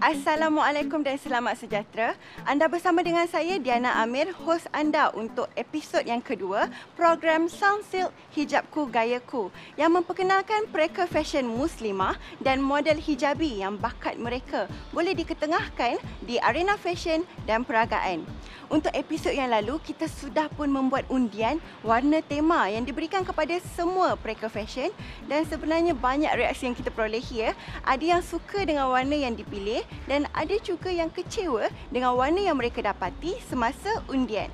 Assalamualaikum dan selamat sejahtera. Anda bersama dengan saya Diana Amir, hos anda untuk episod yang kedua program Sound Silk Hijabku Gayaku yang memperkenalkan pereka fashion muslimah dan model hijabi yang bakat mereka boleh diketengahkan di arena fashion dan peragaan. Untuk episod yang lalu, kita sudah pun membuat undian warna tema yang diberikan kepada semua pereka fashion dan sebenarnya banyak reaksi yang kita perolehi ya. Ada yang suka dengan warna yang dipilih dan ada juga yang kecewa dengan warna yang mereka dapati semasa undian.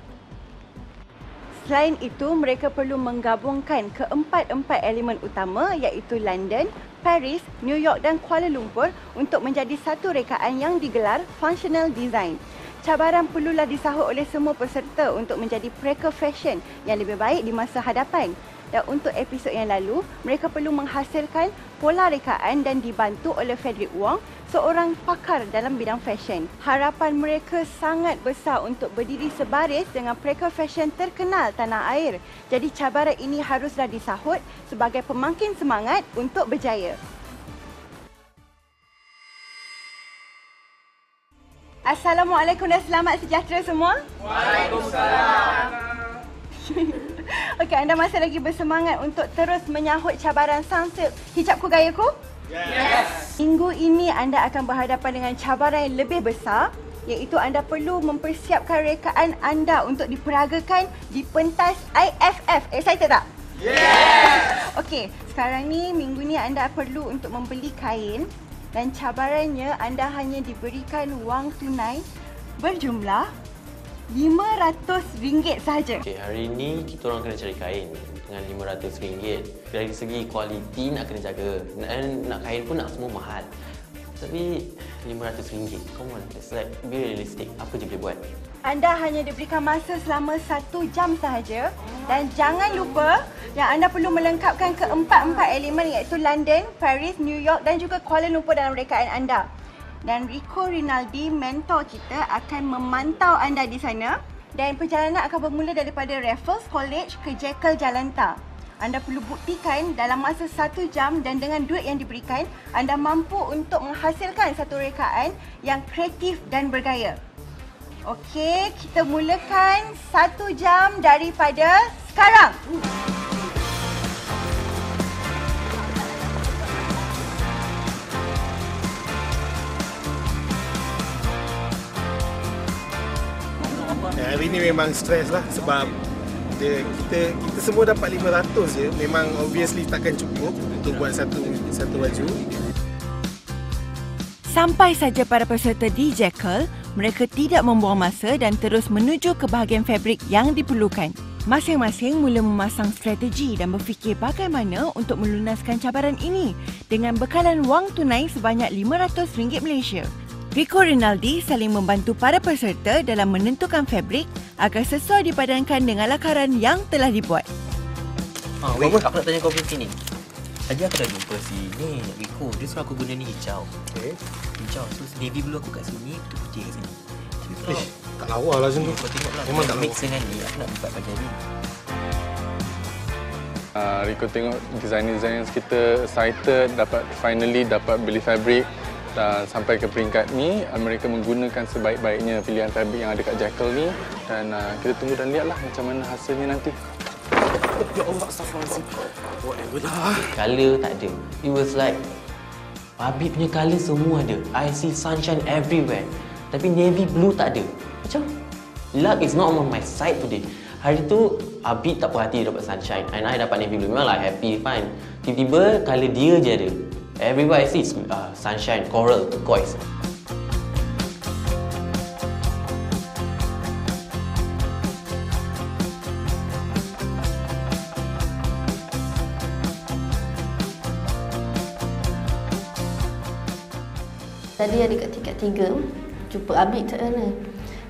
Selain itu, mereka perlu menggabungkan keempat-empat elemen utama iaitu London, Paris, New York dan Kuala Lumpur untuk menjadi satu rekaan yang digelar Functional Design. Cabaran perlulah disahut oleh semua peserta untuk menjadi pereka fashion yang lebih baik di masa hadapan. Dan untuk episod yang lalu, mereka perlu menghasilkan pola rekaan dan dibantu oleh Frederick Wong, seorang pakar dalam bidang fashion. Harapan mereka sangat besar untuk berdiri sebaris dengan pereka fashion terkenal tanah air. Jadi cabaran ini haruslah disahut sebagai pemangkin semangat untuk berjaya. Assalamualaikum dan selamat sejahtera semua. Waalaikumsalam. Okey, anda masih lagi bersemangat untuk terus menyahut cabaran Sound Silk Hijabku Gayaku? Yes. Minggu ini anda akan berhadapan dengan cabaran yang lebih besar, iaitu anda perlu mempersiapkan rekaan anda untuk diperagakan di pentas IFF. Excited tak? Yes. Okey, sekarang ni minggu ni anda perlu untuk membeli kain dan cabarannya anda hanya diberikan wang tunai berjumlah RM500 sahaja. Okay, hari ni kita orang kena cari kain dengan RM500. Dari segi kualiti nak kena jaga dan nak kain pun nak semua mahal. Tapi RM500, come on, it's like be realistic. Apa je boleh buat? Anda hanya diberikan masa selama 1 jam sahaja dan jangan lupa yang anda perlu melengkapkan keempat-empat elemen iaitu London, Paris, New York dan juga Kuala Lumpur dalam rekaan anda. Dan Rico Rinaldi, mentor kita, akan memantau anda di sana dan perjalanan akan bermula daripada Raffles College ke Jekyll Jalanta. Anda perlu buktikan dalam masa 1 jam dan dengan duit yang diberikan, anda mampu untuk menghasilkan satu rekaan yang kreatif dan bergaya. Okey, kita mulakan 1 jam daripada sekarang. Hari ni memang stres lah sebab kita semua dapat 500 je. Memang obviously takkan cukup untuk buat satu baju. Sampai saja para peserta di Jekyll, mereka tidak membuang masa dan terus menuju ke bahagian fabrik yang diperlukan. Masing-masing mula memasang strategi dan berfikir bagaimana untuk melunaskan cabaran ini dengan bekalan wang tunai sebanyak RM500 Malaysia. Rico Rinaldi saling membantu para peserta dalam menentukan fabrik agar sesuai dipadankan dengan lakaran yang telah dibuat. Wait, aku nak tanya kau begini. Tadi aku dah jumpa si Rico, dia suruh aku guna ni hijau. Okay. Hijau, so navy blue aku kat sini, putih kat sini. Tak lawa lah macam tu. Kau tengoklah, Memang tak mix lawa. dengan ni, aku nak buat bagian ni. Rico tengok design-design kita excited, finally dapat beli fabrik dan sampai ke peringkat ni. Mereka menggunakan sebaik-baiknya pilihan fabrik yang ada kat Jekyll ni dan kita tunggu dan lihatlah macam mana hasilnya nanti. Ya Allah, astagfirullahaladzim. Whatever lah. Colour tak ada. It was like Habib punya colour semua ada. I see sunshine everywhere. Tapi navy blue tak ada. Macam luck is not on my side today. Hari tu Habib tak puas hati dapat sunshine and I dapat navy blue. Memanglah happy, fine. Tiba-tiba colour dia je ada. Everywhere I see sunshine, coral, turquoise. Tadi ada kat tingkat 3 jumpa Abid tak mana.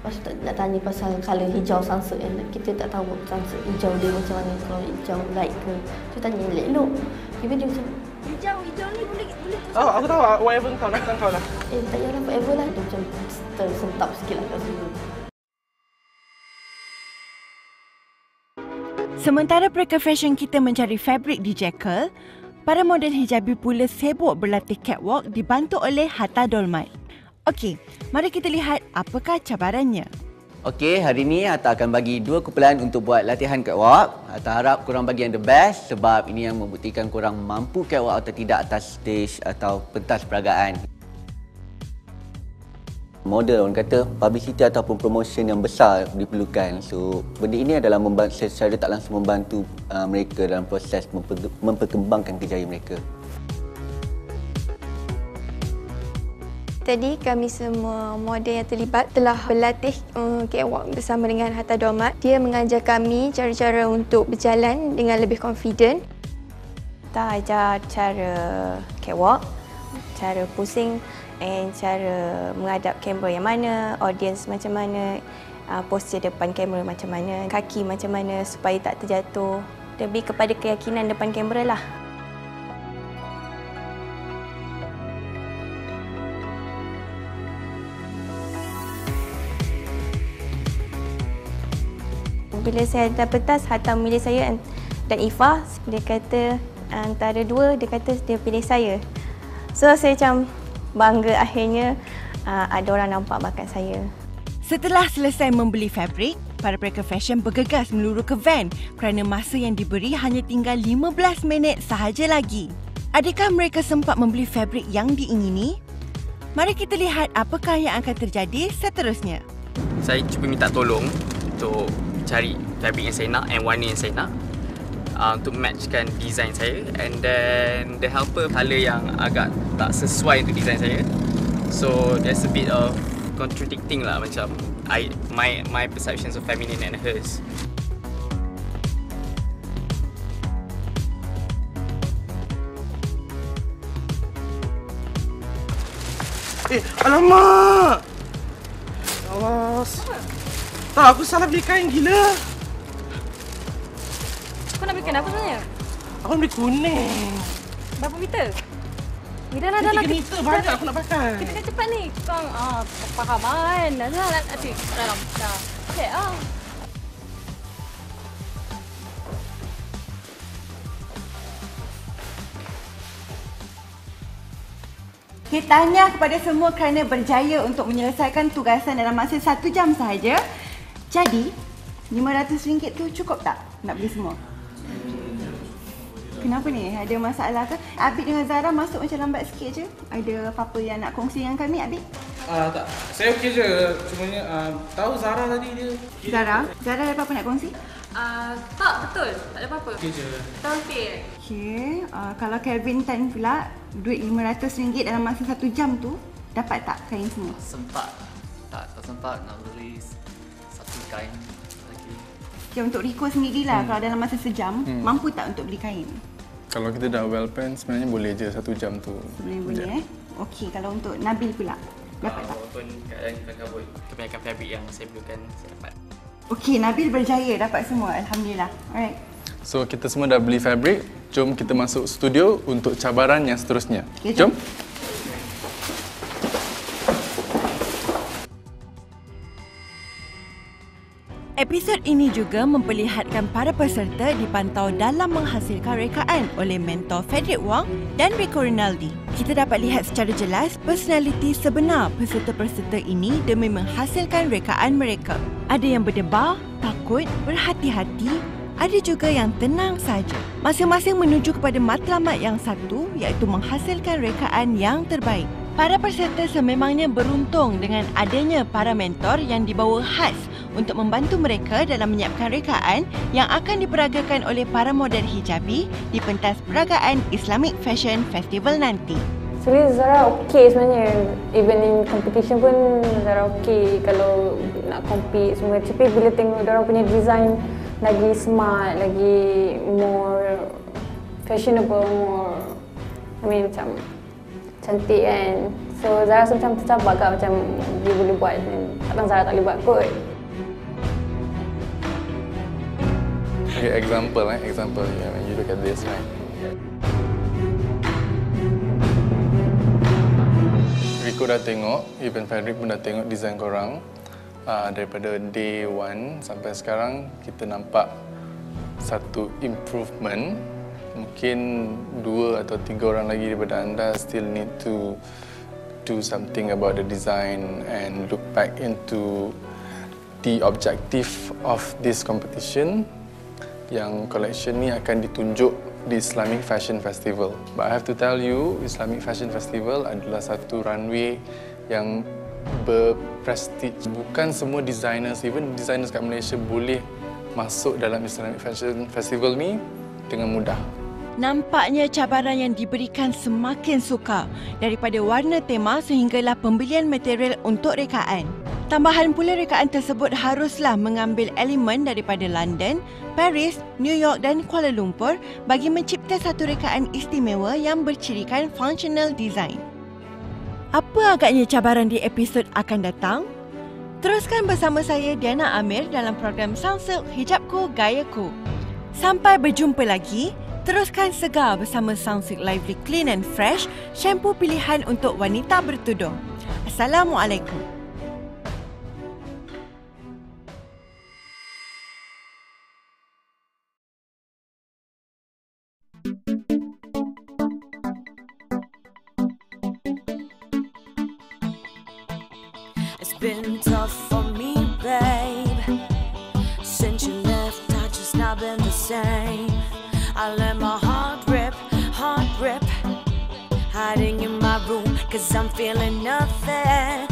Lepas tu nak tanya pasal colour hijau sunset yang kita tak tahu sunset hijau dia macam mana, kalau hijau light ke. Tu tanya elok-elok. Tiba dia macam hijau ni boleh. Oh, aku tahu. Whatever kau lah, kau lah. Tak payahlah forever lah. Dia macam tersentap sikit lah kat situ. Sementara pereka fashion kita mencari fabrik di Jekyll, para model hijabi pula sibuk berlatih catwalk dibantu oleh Hatta Dolmat. Okey, mari kita lihat apakah cabarannya. Okey, hari ni Atta akan bagi 2 kumpulan untuk buat latihan catwalk. Atta harap korang bagi yang the best sebab ini yang membuktikan korang mampu catwalk atau tidak atas stage atau pentas peragaan. Model orang kata publicity ataupun promotion yang besar diperlukan. So, benda ini adalah secara tak langsung membantu mereka dalam proses memperkembangkan kerjaya mereka. Tadi kami semua model yang terlibat telah berlatih catwalk bersama dengan Hatta Domat. Dia mengajar kami cara-cara untuk berjalan dengan lebih confident. Kita ajar cara catwalk, cara pusing and cara menghadap kamera yang mana, audience macam mana, posture depan kamera macam mana, kaki macam mana supaya tak terjatuh. Lebih kepada keyakinan depan kamera lah. Bila saya dah pentas, Hatta memilih saya dan Ifah. Dia kata antara dua, dia kata dia pilih saya. So saya macam bangga akhirnya ada orang nampak bakat saya. Setelah selesai membeli fabrik, para pelakon fashion bergegas meluru ke van kerana masa yang diberi hanya tinggal 15 minit sahaja lagi. Adakah mereka sempat membeli fabrik yang diingini? Mari kita lihat apakah yang akan terjadi seterusnya. Saya cuba minta tolong untuk cari fabric yang saya nak and warna yang saya nak untuk matchkan design saya, and then the helper colour yang agak tak sesuai untuk design saya. So there's a bit of contradicting lah, macam my perceptions of feminine and hers. Alamak! Awas. Tak, aku salah beli kain, gila. Kau nak beli kain apa sebenarnya? Aku nak beli kuning. Berapa meter? Dah 3 meter banyak aku nak pakai. Kita kan cepat ni. Kau pahaman. Dah nanti dalam. Dah. Okey ah. Okay, tahniah kepada semua kerana berjaya untuk menyelesaikan tugasan dalam masa 1 jam sahaja. Jadi, RM500 tu cukup tak nak beli semua? Kenapa ni? Ada masalah ke? Abid dengan Zara masuk macam lambat sikit je. Ada apa-apa yang nak kongsi dengan kami, Abid? Tak. Saya okey je. Cumanya tahu Zara tadi dia. Zara ada apa-apa nak kongsi? Tak, betul. Tak ada apa-apa. Okey je. Tak okey. Okay, kalau Kelvin Tan pula, duit RM500 dalam masa 1 jam tu, dapat tak kain semua? Sempat. Tak sempat nak beli satu kain lagi. Okay, untuk Rico sendirilah, kalau dalam masa sejam, mampu tak untuk beli kain? Kalau kita dah well plan, sebenarnya boleh je 1 jam tu. Boleh. Okey, kalau untuk Nabil pula, dapat tak? Walaupun keadaan kabut, kebanyakan fabrik yang saya perlukan, saya dapat. Okey, Nabil berjaya dapat semua. Alhamdulillah. Alright. So, kita semua dah beli fabrik. Jom kita masuk studio untuk cabaran yang seterusnya. Okay, jom. Episod ini juga memperlihatkan para peserta dipantau dalam menghasilkan rekaan oleh mentor Frederick Wong dan Rico Rinaldi. Kita dapat lihat secara jelas personaliti sebenar peserta-peserta ini demi menghasilkan rekaan mereka. Ada yang berdebar, takut, berhati-hati, ada juga yang tenang saja. Masing-masing menuju kepada matlamat yang satu, iaitu menghasilkan rekaan yang terbaik. Para peserta sememangnya beruntung dengan adanya para mentor yang dibawa khas untuk membantu mereka dalam menyiapkan rekaan yang akan diperagakan oleh para model hijabi di pentas peragaan Islamic Fashion Festival nanti. Sebenarnya Zara okey sebenarnya. Even in competition pun Zara okey kalau nak compete semua. Tapi bila tengok orang punya design lagi smart, lagi more fashionable, more macam cantik kan. So Zara rasa macam tercabar kan, macam dia boleh buat, takkan Zara tak boleh buat kot. Okay, example when you look at this, right? Rico dah tengok, even Frederick pun dah tengok design korang. Daripada day 1 sampai sekarang, kita nampak satu improvement. Mungkin 2 atau 3 orang lagi daripada anda still need to do something about the design and look back into the objective of this competition. Yang collection ni akan ditunjuk di Islamic Fashion Festival. But I have to tell you, Islamic Fashion Festival adalah satu runway yang berprestige. Bukan semua designers, even designers kat Malaysia boleh masuk dalam Islamic Fashion Festival ni dengan mudah. Nampaknya cabaran yang diberikan semakin sukar, daripada warna tema sehinggalah pembelian material untuk rekaan. Tambahan pula rekaan tersebut haruslah mengambil elemen daripada London, Paris, New York dan Kuala Lumpur bagi mencipta satu rekaan istimewa yang bercirikan functional design. Apa agaknya cabaran di episod akan datang? Teruskan bersama saya Diana Amir dalam program Sunsilk Hijabku Gayaku. Sampai berjumpa lagi. Teruskan segar bersama Sunsilk Lively Clean and Fresh, shampoo pilihan untuk wanita bertudung. Assalamualaikum. It's been tough for me, babe. Since you left, I just not been the same. I let my heart rip, hiding in my room, 'cause I'm feeling nothing.